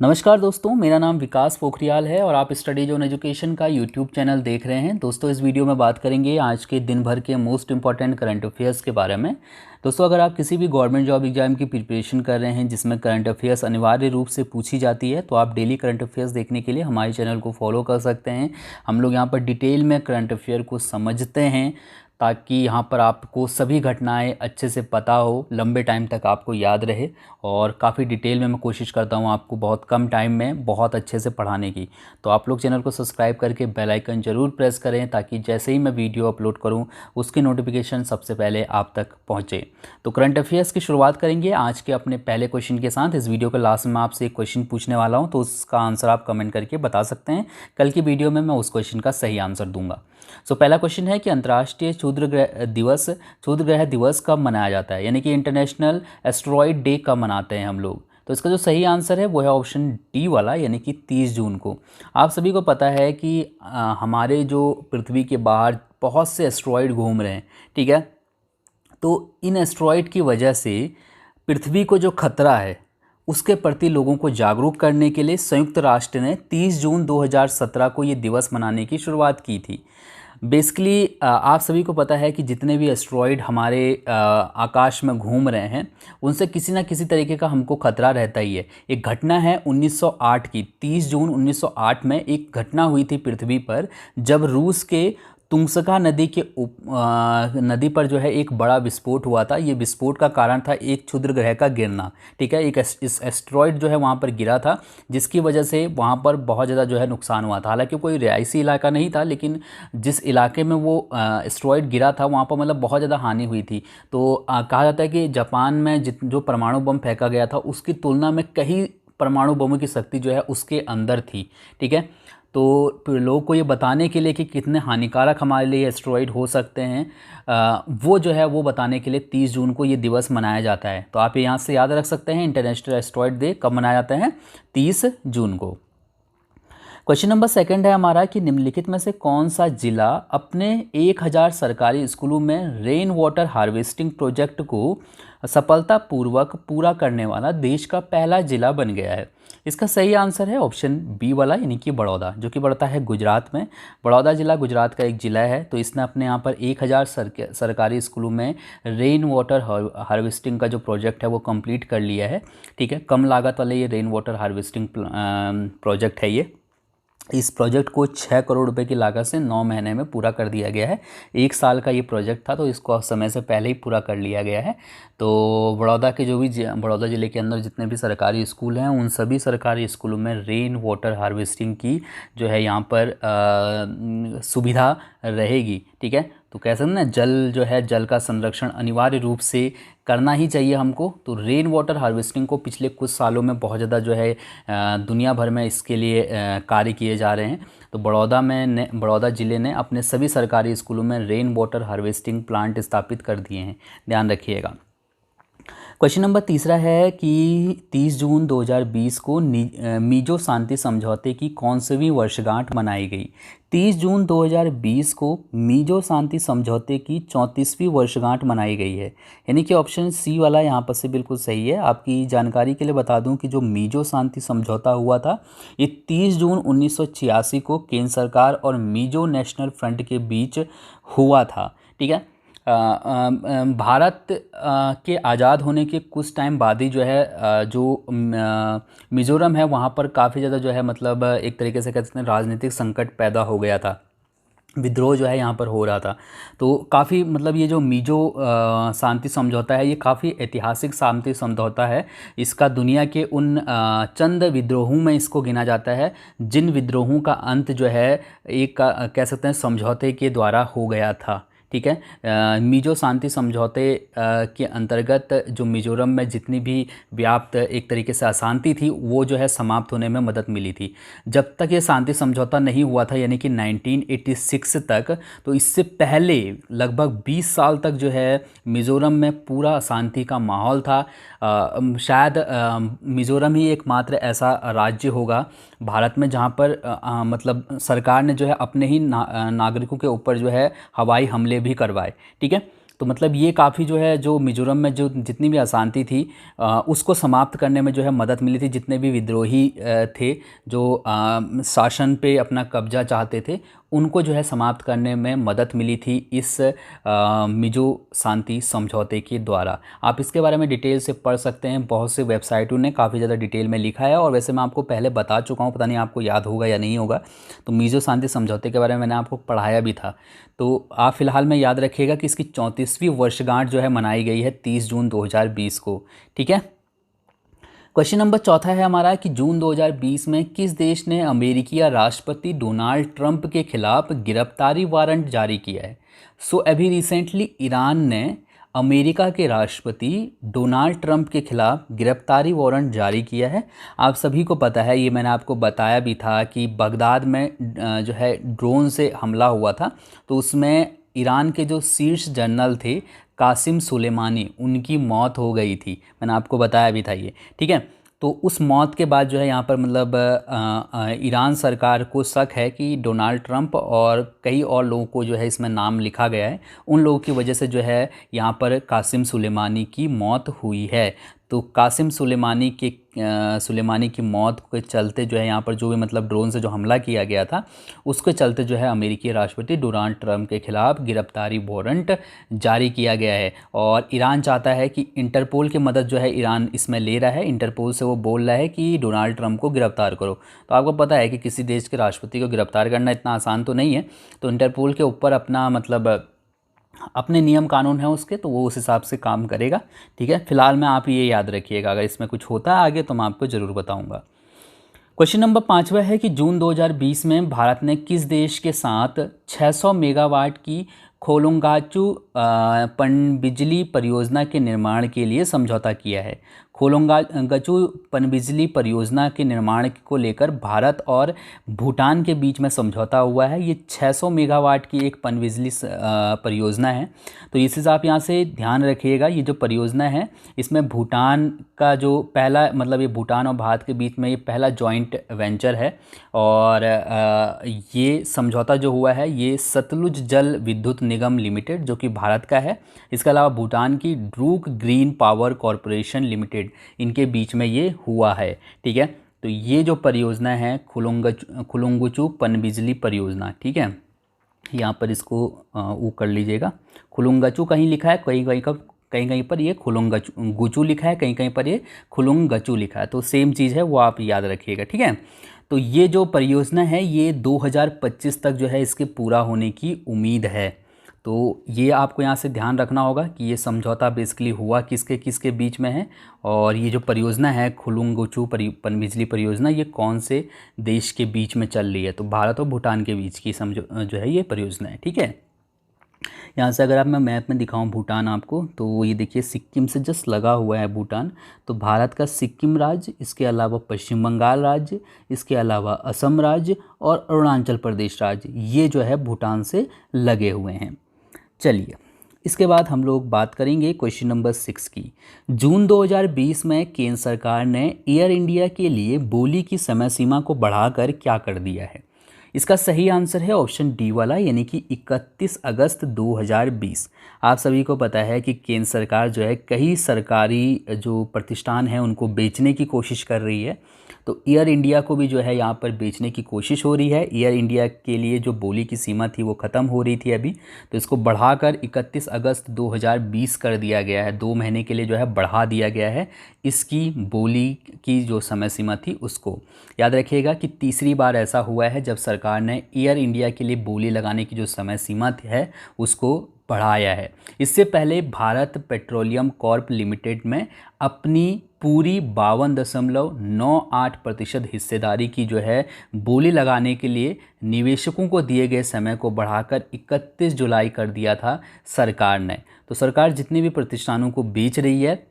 नमस्कार दोस्तों, मेरा नाम विकास पोखरियाल है और आप स्टडी जोन एजुकेशन का यूट्यूब चैनल देख रहे हैं। दोस्तों, इस वीडियो में बात करेंगे आज के दिन भर के मोस्ट इंपॉर्टेंट करंट अफेयर्स के बारे में। दोस्तों, अगर आप किसी भी गवर्नमेंट जॉब एग्जाम की प्रिपरेशन कर रहे हैं जिसमें करंट अफेयर्स अनिवार्य रूप से पूछी जाती है, तो आप डेली करंट अफेयर्स देखने के लिए हमारे चैनल को फॉलो कर सकते हैं। हम लोग यहाँ पर डिटेल में करंट अफेयर को समझते हैं ताकि यहाँ पर आपको सभी घटनाएं अच्छे से पता हो, लंबे टाइम तक आपको याद रहे। और काफ़ी डिटेल में मैं कोशिश करता हूँ आपको बहुत कम टाइम में बहुत अच्छे से पढ़ाने की। तो आप लोग चैनल को सब्सक्राइब करके बेल आइकन ज़रूर प्रेस करें ताकि जैसे ही मैं वीडियो अपलोड करूँ उसकी नोटिफिकेशन सबसे पहले आप तक पहुँचे। तो करंट अफेयर्स की शुरुआत करेंगे आज के अपने पहले क्वेश्चन के साथ। इस वीडियो के लास्ट में मैं आपसे एक क्वेश्चन पूछने वाला हूँ, तो उसका आंसर आप कमेंट करके बता सकते हैं। कल की वीडियो में मैं उस क्वेश्चन का सही आंसर दूंगा। पहला क्वेश्चन है कि अंतर्राष्ट्रीय क्षुद्र ग्रह दिवस कब मनाया जाता है, यानी कि इंटरनेशनल एस्टेरॉयड डे कब मनाते हैं हम लोग। तो इसका जो सही आंसर है वो है ऑप्शन डी वाला, यानी कि 30 जून को। आप सभी को पता है कि हमारे जो पृथ्वी के बाहर बहुत से एस्टेरॉयड घूम रहे हैं, ठीक है। तो इन एस्टेरॉयड की वजह से पृथ्वी को जो खतरा है उसके प्रति लोगों को जागरूक करने के लिए संयुक्त राष्ट्र ने 30 जून 2017 को ये दिवस मनाने की शुरुआत की थी। बेसिकली आप सभी को पता है कि जितने भी एस्टेरॉयड हमारे आकाश में घूम रहे हैं उनसे किसी ना किसी तरीके का हमको खतरा रहता ही है। एक घटना है 1908 की, 30 जून 1908 में एक घटना हुई थी पृथ्वी पर, जब रूस के तुंगसका नदी पर जो है एक बड़ा विस्फोट हुआ था। ये विस्फोट का कारण था एक क्षुद्र ग्रह का गिरना, ठीक है। इस एस्टेरॉयड जो है वहाँ पर गिरा था, जिसकी वजह से वहाँ पर बहुत ज़्यादा जो है नुकसान हुआ था। हालांकि कोई रिहायशी इलाका नहीं था, लेकिन जिस इलाके में वो एस्टेरॉयड गिरा था वहाँ पर मतलब बहुत ज़्यादा हानि हुई थी। तो कहा जाता है कि जापान में जो परमाणु बम फेंका गया था उसकी तुलना में कई परमाणु बमों की शक्ति जो है उसके अंदर थी, ठीक है। तो लोगों को ये बताने के लिए कि कितने हानिकारक हमारे लिए एस्टेरॉयड हो सकते हैं, वो जो है वो बताने के लिए 30 जून को ये दिवस मनाया जाता है। तो आप यहाँ से याद रख सकते हैं इंटरनेशनल एस्टेरॉयड डे कब मनाया जाता है, 30 जून को। क्वेश्चन नंबर सेकंड है हमारा कि निम्नलिखित में से कौन सा जिला अपने 1000 सरकारी स्कूलों में रेन वाटर हार्वेस्टिंग प्रोजेक्ट को सफलतापूर्वक पूरा करने वाला देश का पहला जिला बन गया है। इसका सही आंसर है ऑप्शन बी वाला, यानी कि बड़ौदा, जो कि पड़ता है गुजरात में। बड़ौदा जिला गुजरात का एक ज़िला है। तो इसने अपने यहाँ पर 1000 सरकारी स्कूलों में रेन वाटर हार्वेस्टिंग का जो प्रोजेक्ट है वो कंप्लीट कर लिया है, ठीक है। कम लागत वाले ये रेन वाटर हार्वेस्टिंग प्रोजेक्ट है ये। इस प्रोजेक्ट को 6 करोड़ रुपए की लागत से 9 महीने में पूरा कर दिया गया है। 1 साल का ये प्रोजेक्ट था, तो इसको समय से पहले ही पूरा कर लिया गया है। तो बड़ौदा के जो भी बड़ौदा ज़िले के अंदर जितने भी सरकारी स्कूल हैं उन सभी सरकारी स्कूलों में रेन वाटर हार्वेस्टिंग की जो है यहाँ पर सुविधा रहेगी, ठीक है। तो कह सकते हैं ना, जल जो है, जल का संरक्षण अनिवार्य रूप से करना ही चाहिए हमको। तो रेन वाटर हार्वेस्टिंग को पिछले कुछ सालों में बहुत ज़्यादा जो है दुनिया भर में इसके लिए कार्य किए जा रहे हैं। तो बड़ौदा ज़िले ने अपने सभी सरकारी स्कूलों में रेन वाटर हार्वेस्टिंग प्लांट स्थापित कर दिए हैं, ध्यान रखिएगा। क्वेश्चन नंबर तीसरा है कि 30 जून 2020 को मीजो शांति समझौते की कौनसवीं वर्षगांठ मनाई गई। 30 जून 2020 को मीजो शांति समझौते की 34वीं वर्षगांठ मनाई गई है, यानी कि ऑप्शन सी वाला यहाँ पर से बिल्कुल सही है। आपकी जानकारी के लिए बता दूं कि जो मीजो शांति समझौता हुआ था ये 30 जून 1986 को केंद्र सरकार और मीजो नेशनल फ्रंट के बीच हुआ था, ठीक है। भारत के आज़ाद होने के कुछ टाइम बाद ही जो है जो मिज़ोरम है वहाँ पर काफ़ी ज़्यादा जो है मतलब एक तरीके से कह सकते हैं राजनीतिक संकट पैदा हो गया था, विद्रोह जो है यहाँ पर हो रहा था। तो काफ़ी मतलब ये जो मीजो शांति समझौता है ये काफ़ी ऐतिहासिक शांति समझौता है। इसका दुनिया के उन चंद विद्रोहों में इसको गिना जाता है जिन विद्रोहों का अंत जो है एक कह सकते हैं समझौते के द्वारा हो गया था, ठीक है। मीजो शांति समझौते के अंतर्गत जो मिज़ोरम में जितनी भी व्याप्त एक तरीके से अशांति थी वो जो है समाप्त होने में मदद मिली थी। जब तक ये शांति समझौता नहीं हुआ था, यानी कि 1986 तक, तो इससे पहले लगभग 20 साल तक जो है मिज़ोरम में पूरा अशांति का माहौल था। शायद मिज़ोरम ही एकमात्र ऐसा राज्य होगा भारत में जहाँ पर मतलब सरकार ने जो है अपने ही नागरिकों के ऊपर जो है हवाई हमले भी करवाए, ठीक है। तो मतलब ये काफ़ी जो है जो मिज़ोरम में जो जितनी भी अशांति थी उसको समाप्त करने में जो है मदद मिली थी। जितने भी विद्रोही थे जो शासन पे अपना कब्जा चाहते थे, उनको जो है समाप्त करने में मदद मिली थी इस मिजो शांति समझौते के द्वारा। आप इसके बारे में डिटेल से पढ़ सकते हैं, बहुत से वेबसाइटों ने काफ़ी ज़्यादा डिटेल में लिखा है। और वैसे मैं आपको पहले बता चुका हूँ, पता नहीं आपको याद होगा या नहीं होगा। तो मिजो शांति समझौते के बारे में मैंने आपको पढ़ाया भी था। तो आप फिलहाल में याद रखिएगा कि इसकी 34वीं वर्षगांठ जो है मनाई गई है 30 जून 2020 को। ठीक है। क्वेश्चन नंबर चौथा है हमारा कि जून 2020 में किस देश ने अमेरिकी राष्ट्रपति डोनाल्ड ट्रंप के खिलाफ गिरफ्तारी वारंट जारी किया है? सो अभी रिसेंटली ईरान ने अमेरिका के राष्ट्रपति डोनाल्ड ट्रंप के खिलाफ गिरफ्तारी वारंट जारी किया है। आप सभी को पता है, ये मैंने आपको बताया भी था कि बगदाद में जो है ड्रोन से हमला हुआ था, तो उसमें ईरान के जो शीर्ष जनरल थे कासिम सुलेमानी, उनकी मौत हो गई थी। मैंने आपको बताया भी था ये। ठीक है। तो उस मौत के बाद जो है यहाँ पर मतलब ईरान सरकार को शक है कि डोनाल्ड ट्रंप और कई और लोगों को जो है इसमें नाम लिखा गया है, उन लोगों की वजह से जो है यहाँ पर कासिम सुलेमानी की मौत हुई है। तो कासिम सुलेमानी की मौत के चलते जो है यहाँ पर जो भी मतलब ड्रोन से जो हमला किया गया था, उसके चलते जो है अमेरिकी राष्ट्रपति डोनाल्ड ट्रंप के खिलाफ गिरफ्तारी वारंट जारी किया गया है। और ईरान चाहता है कि इंटरपोल की मदद जो है ईरान इसमें ले रहा है। इंटरपोल से वो बोल रहा है कि डोनाल्ड ट्रंप को गिरफ्तार करो। तो आपको पता है कि किसी देश के राष्ट्रपति को गिरफ्तार करना इतना आसान तो नहीं है। तो इंटरपोल के ऊपर अपना मतलब अपने नियम कानून है उसके, तो वो उस हिसाब से काम करेगा। ठीक है। फिलहाल में आप ये याद रखिएगा, अगर इसमें कुछ होता है आगे तो मैं आपको ज़रूर बताऊंगा। क्वेश्चन नंबर 5वां है कि जून 2020 में भारत ने किस देश के साथ 600 मेगावाट की खोलंगाचू पनबिजली परियोजना के निर्माण के लिए समझौता किया है? खोलंगाचू पनबिजली परियोजना के निर्माण को लेकर भारत और भूटान के बीच में समझौता हुआ है। ये 600 मेगावाट की एक पनबिजली परियोजना है। तो इस हिसाब यहाँ से ध्यान रखिएगा, ये जो परियोजना है इसमें भूटान का जो पहला मतलब ये भूटान और भारत के बीच में ये पहला जॉइंट वेंचर है। और ये समझौता जो हुआ है ये सतलुज जल विद्युत निगम लिमिटेड जो कि भारत का है, इसके अलावा भूटान की Druk green power corporation limited, इनके बीच में ये हुआ है। ठीक है। तो ये जो परियोजना है खुलुंगचू पनबिजली परियोजना, ठीक है, यहाँ पर इसको वो कर लीजिएगा। खुलुंगचू कहीं लिखा है, कहीं कहीं पर ये खुलुंगचू लिखा है, कहीं कहीं पर ये खुलुंगचू लिखा है, तो सेम चीज़ है, वो आप याद रखिएगा। ठीक है। तो ये जो परियोजना है ये 2025 तक जो है इसके पूरा होने की उम्मीद है। तो ये आपको यहाँ से ध्यान रखना होगा कि ये समझौता बेसिकली हुआ किसके किसके बीच में है, और ये जो परियोजना है खुलुंगचू पनबिजली परियोजना ये कौन से देश के बीच में चल रही है। तो भारत और भूटान के बीच की जो है ये परियोजना है। ठीक है। यहाँ से अगर आप मैं मैप में दिखाऊं भूटान आपको, तो ये देखिए सिक्किम से जस्ट लगा हुआ है भूटान। तो भारत का सिक्किम राज्य, इसके अलावा पश्चिम बंगाल राज्य, इसके अलावा असम राज्य और अरुणाचल प्रदेश राज्य, ये जो है भूटान से लगे हुए हैं। चलिए इसके बाद हम लोग बात करेंगे क्वेश्चन नंबर 6 की। जून 2020 में केंद्र सरकार ने एयर इंडिया के लिए बोली की समय सीमा को बढ़ाकर क्या कर दिया है? इसका सही आंसर है ऑप्शन डी वाला, यानी कि 31 अगस्त 2020। आप सभी को पता है कि केंद्र सरकार जो है कई सरकारी जो प्रतिष्ठान हैं उनको बेचने की कोशिश कर रही है। तो एयर इंडिया को भी जो है यहाँ पर बेचने की कोशिश हो रही है। एयर इंडिया के लिए जो बोली की सीमा थी वो ख़त्म हो रही थी अभी, तो इसको बढ़ाकर 31 अगस्त 2020 कर दिया गया है। 2 महीने के लिए जो है बढ़ा दिया गया है इसकी बोली की जो समय सीमा थी उसको। याद रखिएगा कि तीसरी बार ऐसा हुआ है जब सरकार ने एयर इंडिया के लिए बोली लगाने की जो समय सीमा है उसको बढ़ाया है। इससे पहले भारत पेट्रोलियम कॉर्प लिमिटेड में अपनी पूरी 52.98% हिस्सेदारी की जो है बोली लगाने के लिए निवेशकों को दिए गए समय को बढ़ाकर 31 जुलाई कर दिया था सरकार ने। तो सरकार जितने भी प्रतिष्ठानों को बेच रही है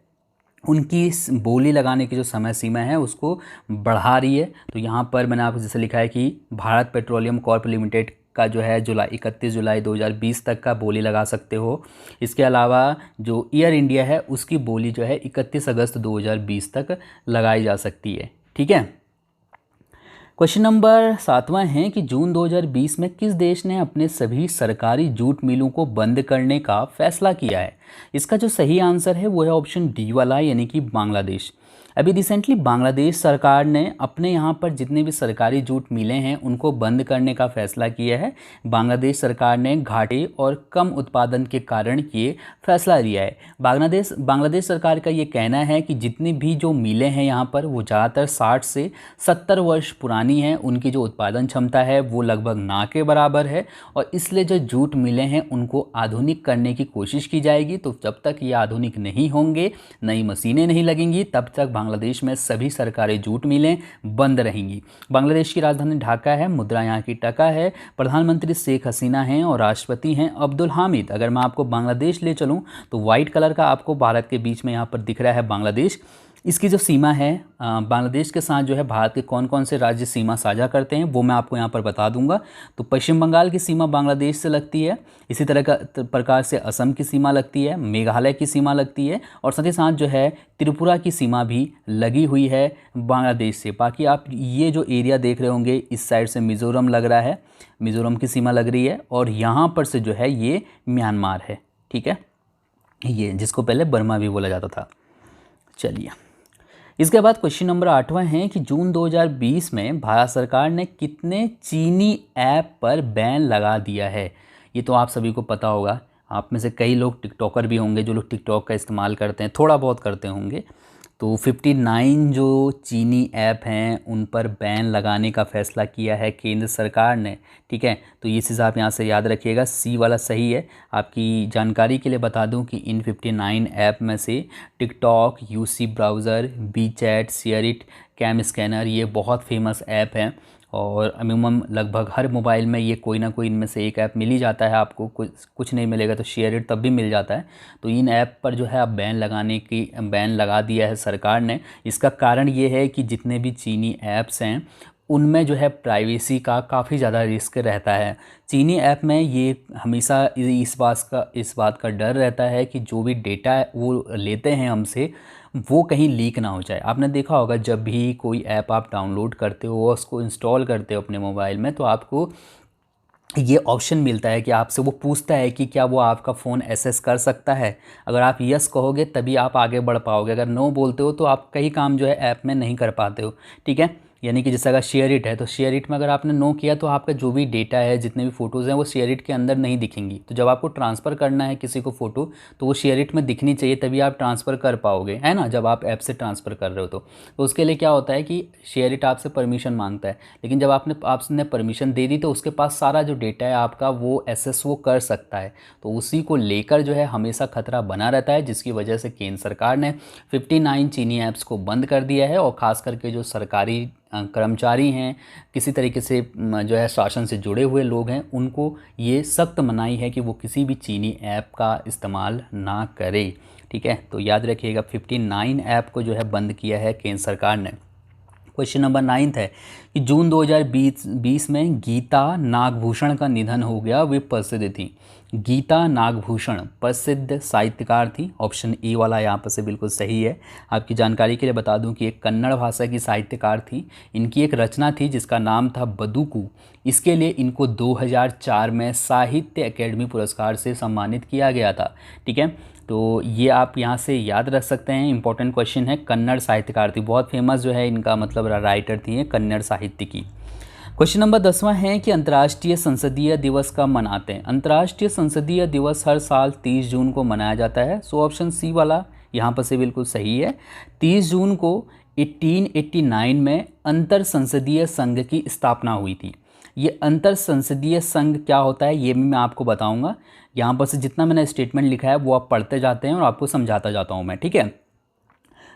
उनकी बोली लगाने की जो समय सीमा है उसको बढ़ा रही है। तो यहाँ पर मैंने आपको जैसे लिखा है कि भारत पेट्रोलियम कॉर्प लिमिटेड का जो है 31 जुलाई 2020 तक का बोली लगा सकते हो। इसके अलावा जो एयर इंडिया है उसकी बोली जो है 31 अगस्त 2020 तक लगाई जा सकती है। ठीक है। क्वेश्चन नंबर 7वां है कि जून 2020 में किस देश ने अपने सभी सरकारी जूट मिलों को बंद करने का फैसला किया है। इसका जो सही आंसर है वो है ऑप्शन डी वाला, यानी कि बांग्लादेश। अभी रिसेंटली बांग्लादेश सरकार ने अपने यहाँ पर जितने भी सरकारी जूट मिलें हैं उनको बंद करने का फैसला किया है। बांग्लादेश सरकार ने घाटे और कम उत्पादन के कारण ये फैसला लिया है। बांग्लादेश सरकार का ये कहना है कि जितनी भी जो मिलें हैं यहाँ पर वो ज़्यादातर 60 से 70 वर्ष पुरानी हैं, उनकी जो उत्पादन क्षमता है वो लगभग ना के बराबर है, और इसलिए जो जूट मिलें हैं उनको आधुनिक करने की कोशिश की जाएगी। तो जब तक ये आधुनिक नहीं होंगे, नई मशीनें नहीं लगेंगी, तब तक बांग्लादेश में सभी सरकारी जूट मिलें बंद रहेंगी। बांग्लादेश की राजधानी ढाका है, मुद्रा यहाँ की टका है, प्रधानमंत्री शेख हसीना हैं और राष्ट्रपति हैं अब्दुल हामिद। अगर मैं आपको बांग्लादेश ले चलूँ तो वाइट कलर का आपको भारत के बीच में यहाँ पर दिख रहा है बांग्लादेश। इसकी जो सीमा है बांग्लादेश के साथ जो है भारत के कौन कौन से राज्य सीमा साझा करते हैं वो मैं आपको यहाँ पर बता दूंगा। तो पश्चिम बंगाल की सीमा बांग्लादेश से लगती है, इसी तरह का प्रकार से असम की सीमा लगती है, मेघालय की सीमा लगती है, और साथ ही साथ जो है त्रिपुरा की सीमा भी लगी हुई है बांग्लादेश से। बाकी आप ये जो एरिया देख रहे होंगे इस साइड से मिज़ोरम लग रहा है, मिज़ोरम की सीमा लग रही है, और यहाँ पर से जो है ये म्यांमार है। ठीक है, ये जिसको पहले बर्मा भी बोला जाता था। चलिए, इसके बाद क्वेश्चन नंबर 8वां है कि जून 2020 में भारत सरकार ने कितने चीनी ऐप पर बैन लगा दिया है। ये तो आप सभी को पता होगा, आप में से कई लोग टिकटॉकर भी होंगे जो लोग टिकटॉक का इस्तेमाल करते हैं, थोड़ा बहुत करते होंगे। तो 59 जो चीनी ऐप हैं उन पर बैन लगाने का फ़ैसला किया है केंद्र सरकार ने। ठीक है, तो ये चीज़ आप यहाँ से याद रखिएगा, सी वाला सही है। आपकी जानकारी के लिए बता दूं कि इन 59 ऐप में से TikTok, UC browser, WeChat, SHAREit, CamScanner ये बहुत फेमस ऐप हैं, और अमूमन लगभग हर मोबाइल में ये कोई ना कोई इनमें से एक ऐप मिल ही जाता है। आपको कुछ नहीं मिलेगा तो शेयरिट तब भी मिल जाता है। तो इन ऐप पर जो है अब बैन लगा दिया है सरकार ने। इसका कारण ये है कि जितने भी चीनी ऐप्स हैं उनमें जो है प्राइवेसी का काफ़ी ज़्यादा रिस्क रहता है। चीनी ऐप में ये हमेशा इस बात का डर रहता है कि जो भी डेटा वो लेते हैं हमसे वो कहीं लीक ना हो जाए। आपने देखा होगा जब भी कोई ऐप आप डाउनलोड करते हो, उसको इंस्टॉल करते हो अपने मोबाइल में, तो आपको ये ऑप्शन मिलता है कि आपसे वो पूछता है कि क्या वो आपका फ़ोन एक्सेस कर सकता है। अगर आप यस कहोगे तभी आप आगे बढ़ पाओगे, अगर नो बोलते हो तो आप कई काम जो है ऐप में नहीं कर पाते हो। ठीक है, यानी कि जैसे अगर शेयरिट है तो शेयरिट में अगर आपने नो किया तो आपका जो भी डेटा है, जितने भी फ़ोटोज़ हैं वो शेयरिट के अंदर नहीं दिखेंगी। तो जब आपको ट्रांसफ़र करना है किसी को फ़ोटो तो वो शेयरिट में दिखनी चाहिए, तभी आप ट्रांसफ़र कर पाओगे, है ना। जब आप ऐप से ट्रांसफ़र कर रहे हो तो उसके लिए क्या होता है कि शेयरिट आपसे परमिशन मांगता है, लेकिन जब आपने परमिशन दे दी तो उसके पास सारा जो डेटा है आपका वो एक्सेस वो कर सकता है। तो उसी को लेकर जो है हमेशा खतरा बना रहता है, जिसकी वजह से केंद्र सरकार ने 59 चीनी ऐप्स को बंद कर दिया है। और ख़ास करके जो सरकारी कर्मचारी हैं, किसी तरीके से जो है शासन से जुड़े हुए लोग हैं, उनको ये सख्त मनाही है कि वो किसी भी चीनी ऐप का इस्तेमाल ना करें। ठीक है, तो याद रखिएगा 59 ऐप को जो है बंद किया है केंद्र सरकार ने। क्वेश्चन नंबर 9 है कि जून 2020 में गीता नागभूषण का निधन हो गया। वे प्रसिद्ध थी। गीता नागभूषण प्रसिद्ध साहित्यकार थी। ऑप्शन ए वाला यहाँ पर से बिल्कुल सही है। आपकी जानकारी के लिए बता दूं कि एक कन्नड़ भाषा की साहित्यकार थी। इनकी एक रचना थी जिसका नाम था बदुकू। इसके लिए इनको 2004 में साहित्य अकेडमी पुरस्कार से सम्मानित किया गया था। ठीक है, तो ये आप यहाँ से याद रख सकते हैं, इंपॉर्टेंट क्वेश्चन है। कन्नड़ साहित्यकार थी, बहुत फेमस जो है इनका मतलब राइटर थी कन्नड़ साहित्य की। क्वेश्चन नंबर 10वां है कि अंतर्राष्ट्रीय संसदीय दिवस कब मनाते हैं। अंतर्राष्ट्रीय संसदीय दिवस हर साल 30 जून को मनाया जाता है। सो ऑप्शन सी वाला यहाँ पर से बिल्कुल सही है। 30 जून को 1889 में अंतर संसदीय संघ की स्थापना हुई थी। ये अंतर संसदीय संघ क्या होता है ये भी मैं आपको बताऊंगा। यहाँ पर से जितना मैंने स्टेटमेंट लिखा है वो आप पढ़ते जाते हैं और आपको समझाता जाता हूँ मैं। ठीक है,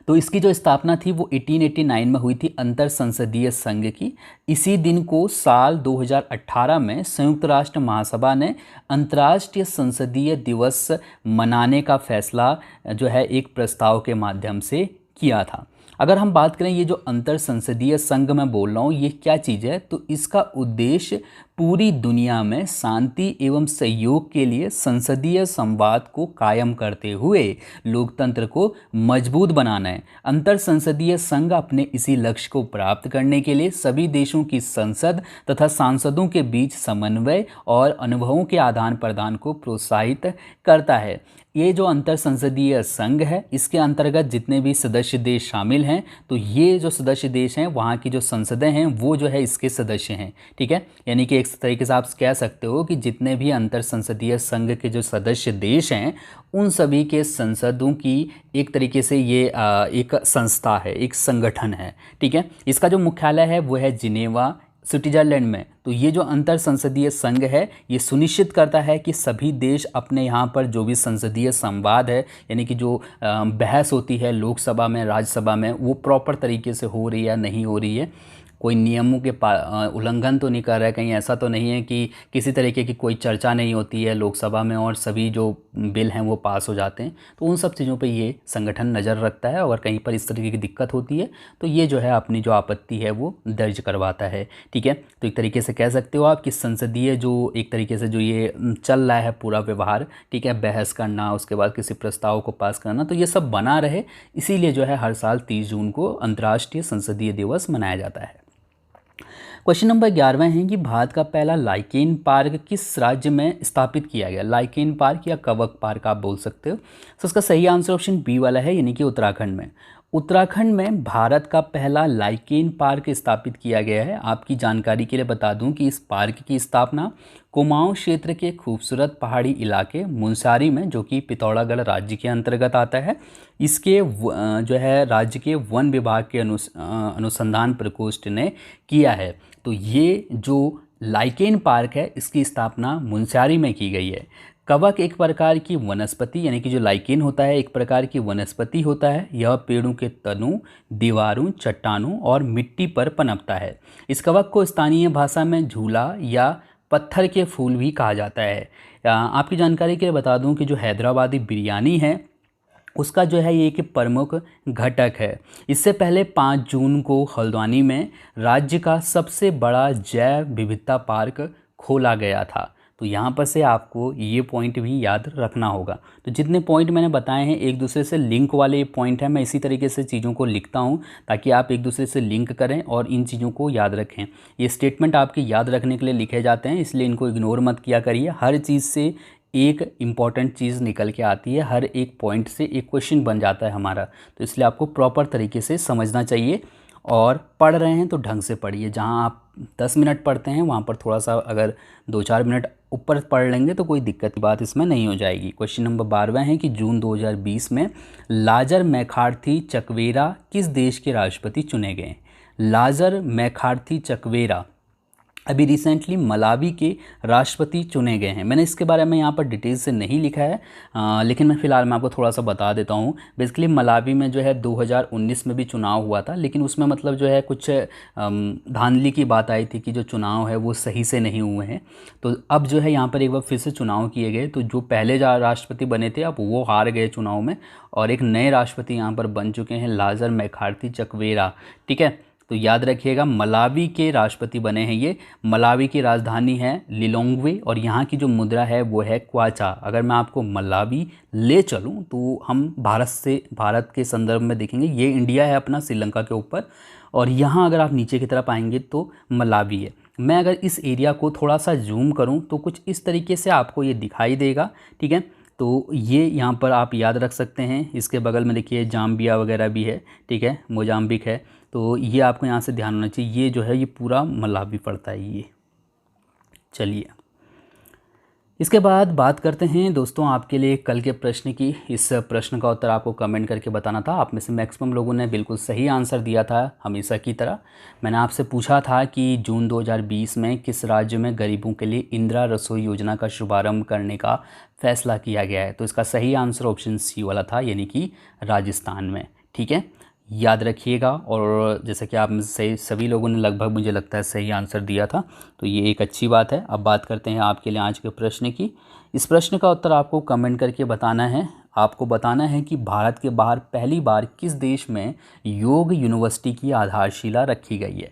तो इसकी जो स्थापना थी वो 1889 में हुई थी अंतर संसदीय संघ की। इसी दिन को साल 2018 में संयुक्त राष्ट्र महासभा ने अंतर्राष्ट्रीय संसदीय दिवस मनाने का फैसला जो है एक प्रस्ताव के माध्यम से किया था। अगर हम बात करें ये जो अंतर संसदीय संघ मैं बोल रहा हूँ ये क्या चीज़ है, तो इसका उद्देश्य पूरी दुनिया में शांति एवं सहयोग के लिए संसदीय संवाद को कायम करते हुए लोकतंत्र को मजबूत बनाना है। अंतर संसदीय संघ अपने इसी लक्ष्य को प्राप्त करने के लिए सभी देशों की संसद तथा सांसदों के बीच समन्वय और अनुभवों के आदान प्रदान को प्रोत्साहित करता है। ये जो अंतर संसदीय संघ है, इसके अंतर्गत जितने भी सदस्य देश शामिल हैं, तो ये जो सदस्य देश हैं वहाँ की जो संसदें हैं वो जो है इसके सदस्य हैं। ठीक है, यानी कि एक तरीके से आप कह सकते हो कि जितने भी अंतर संसदीय संघ के जो सदस्य देश हैं उन सभी के संसदों की एक तरीके से ये एक संस्था है, एक संगठन है। ठीक है, इसका जो मुख्यालय है वो है जिनेवा, स्विट्जरलैंड में। तो ये जो अंतर संसदीय संघ है ये सुनिश्चित करता है कि सभी देश अपने यहाँ पर जो भी संसदीय संवाद है, यानी कि जो बहस होती है लोकसभा में, राज्यसभा में, वो प्रॉपर तरीके से हो रही है या नहीं हो रही है, कोई नियमों के उल्लंघन तो नहीं कर रहा है, कहीं ऐसा तो नहीं है कि किसी तरीके की कोई चर्चा नहीं होती है लोकसभा में और सभी जो बिल हैं वो पास हो जाते हैं। तो उन सब चीज़ों पे ये संगठन नज़र रखता है, और कहीं पर इस तरीके की दिक्कत होती है तो ये जो है अपनी जो आपत्ति है वो दर्ज करवाता है। ठीक है, तो एक तरीके से कह सकते हो आप कि संसदीय जो एक तरीके से जो ये चल रहा है पूरा व्यवहार, ठीक है, बहस करना, उसके बाद किसी प्रस्ताव को पास करना, तो ये सब बना रहे, इसीलिए जो है हर साल 30 जून को अंतर्राष्ट्रीय संसदीय दिवस मनाया जाता है। क्वेश्चन नंबर 11 है कि भारत का पहला लाइकेन पार्क किस राज्य में स्थापित किया गया। लाइकेन पार्क या कवक पार्क आप बोल सकते हो। तो इसका सही आंसर ऑप्शन बी वाला है, यानी कि उत्तराखंड में। उत्तराखंड में भारत का पहला लाइकेन पार्क स्थापित किया गया है। आपकी जानकारी के लिए बता दूं कि इस पार्क की स्थापना कुमाऊं क्षेत्र के खूबसूरत पहाड़ी इलाके मुनस्यारी में, जो कि पिथौरागढ़ राज्य के अंतर्गत आता है, इसके जो है राज्य के वन विभाग के अनुसंधान प्रकोष्ठ ने किया है। तो ये जो लाइकेन पार्क है इसकी स्थापना मुनस्यारी में की गई है। कवक एक प्रकार की वनस्पति, यानी कि जो लाइकेन होता है एक प्रकार की वनस्पति होता है। यह पेड़ों के तनों, दीवारों, चट्टानों और मिट्टी पर पनपता है। इस कवक को स्थानीय भाषा में झूला या पत्थर के फूल भी कहा जाता है। आपकी जानकारी के लिए बता दूं कि जो हैदराबादी बिरयानी है उसका जो है ये एक प्रमुख घटक है। इससे पहले 5 जून को हल्द्वानी में राज्य का सबसे बड़ा जैव विविधता पार्क खोला गया था। तो यहाँ पर से आपको ये पॉइंट भी याद रखना होगा। तो जितने पॉइंट मैंने बताए हैं एक दूसरे से लिंक वाले पॉइंट हैं, मैं इसी तरीके से चीज़ों को लिखता हूँ ताकि आप एक दूसरे से लिंक करें और इन चीज़ों को याद रखें। ये स्टेटमेंट आपके याद रखने के लिए लिखे जाते हैं, इसलिए इनको इग्नोर मत किया करिए। हर चीज़ से एक इम्पॉर्टेंट चीज़ निकल के आती है, हर एक पॉइंट से एक क्वेश्चन बन जाता है हमारा। तो इसलिए आपको प्रॉपर तरीके से समझना चाहिए, और पढ़ रहे हैं तो ढंग से पढ़िए। जहां आप 10 मिनट पढ़ते हैं वहां पर थोड़ा सा अगर 2-4 मिनट ऊपर पढ़ लेंगे तो कोई दिक्कत की बात इसमें नहीं हो जाएगी। क्वेश्चन नंबर 12 है कि जून 2020 में लाजर मैखार्थी चकवेरा किस देश के राष्ट्रपति चुने गए। लाजर मैखार्थी चकवेरा अभी रिसेंटली मलावी के राष्ट्रपति चुने गए हैं। मैंने इसके बारे में यहाँ पर डिटेल से नहीं लिखा है, लेकिन मैं फ़िलहाल मैं आपको थोड़ा सा बता देता हूँ। बेसिकली मलावी में जो है 2019 में भी चुनाव हुआ था, लेकिन उसमें मतलब जो है कुछ धांधली की बात आई थी कि जो चुनाव है वो सही से नहीं हुए हैं। तो अब जो है यहाँ पर एक बार फिर से चुनाव किए गए, तो जो पहले राष्ट्रपति बने थे अब वो हार गए चुनाव में, और एक नए राष्ट्रपति यहाँ पर बन चुके हैं, लाजर मैखार्थी चकवेरा। ठीक है, तो याद रखिएगा मलावी के राष्ट्रपति बने हैं ये। मलावी की राजधानी है लिलोंग्वे और यहाँ की जो मुद्रा है वो है क्वाचा। अगर मैं आपको मलावी ले चलूँ तो हम भारत के संदर्भ में देखेंगे, ये इंडिया है अपना श्रीलंका के ऊपर, और यहाँ अगर आप नीचे की तरफ आएंगे तो मलावी है। मैं अगर इस एरिया को थोड़ा सा जूम करूँ तो कुछ इस तरीके से आपको ये दिखाई देगा। ठीक है, तो ये यहाँ पर आप याद रख सकते हैं। इसके बगल में देखिए जाम्बिया वगैरह भी है, ठीक है, मोजाम्बिक है, तो ये आपको यहाँ से ध्यान होना चाहिए। ये जो है ये पूरा मलावी पड़ता है ये। चलिए इसके बाद बात करते हैं दोस्तों आपके लिए कल के प्रश्न की। इस प्रश्न का उत्तर आपको कमेंट करके बताना था। आप में से मैक्सिमम लोगों ने बिल्कुल सही आंसर दिया था हमेशा की तरह। मैंने आपसे पूछा था कि जून 2020 में किस राज्य में गरीबों के लिए इंदिरा रसोई योजना का शुभारंभ करने का फैसला किया गया है। तो इसका सही आंसर ऑप्शन सी वाला था, यानी कि राजस्थान में। ठीक है, याद रखिएगा। और जैसे कि आप सभी लोगों ने लगभग मुझे लगता है सही आंसर दिया था, तो ये एक अच्छी बात है। अब बात करते हैं आपके लिए आज के प्रश्न की। इस प्रश्न का उत्तर आपको कमेंट करके बताना है। आपको बताना है कि भारत के बाहर पहली बार किस देश में योग यूनिवर्सिटी की आधारशिला रखी गई है।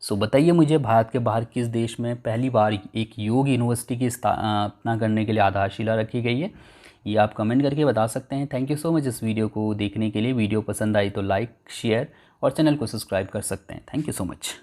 सो बताइए मुझे, भारत के बाहर किस देश में पहली बार एक योग यूनिवर्सिटी की स्थापना करने के लिए आधारशिला रखी गई है, ये आप कमेंट करके बता सकते हैं। थैंक यू सो मच इस वीडियो को देखने के लिए। वीडियो पसंद आई तो लाइक, शेयर और चैनल को सब्सक्राइब कर सकते हैं। Thank you so much.